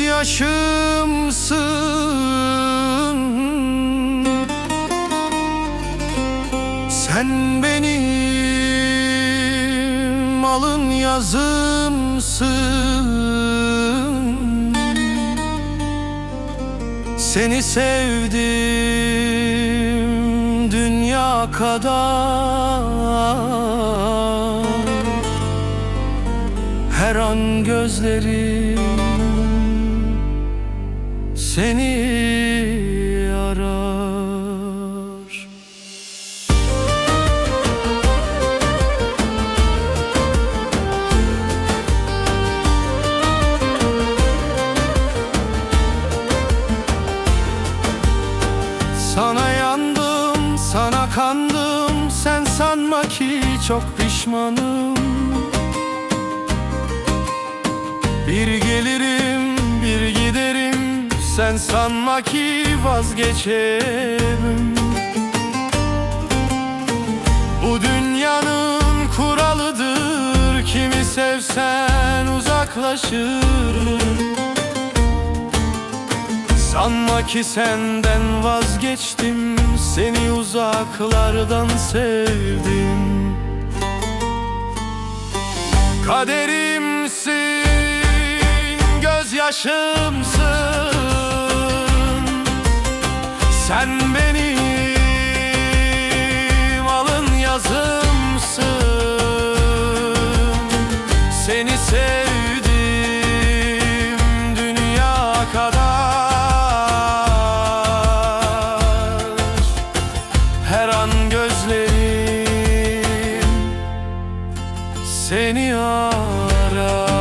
gözyaşımsın. Sen benim alın yazımsın. Seni sevdim dünya kadar. Her an gözlerim seni arar. Sana yandım, sana kandım. Sen sanma ki çok pişmanım. Bir gelirim, bir giderim. Sen sanma ki vazgeçerim. Bu dünyanın kuralıdır. Kimi sevsen uzaklaşır. Sanma ki senden vazgeçtim. Seni uzaklardan sevdim. Kaderimsin, gözyaşımsın. Sen benim alın yazımsın. Seni sevdim dünya kadar. Her an gözlerim seni arar.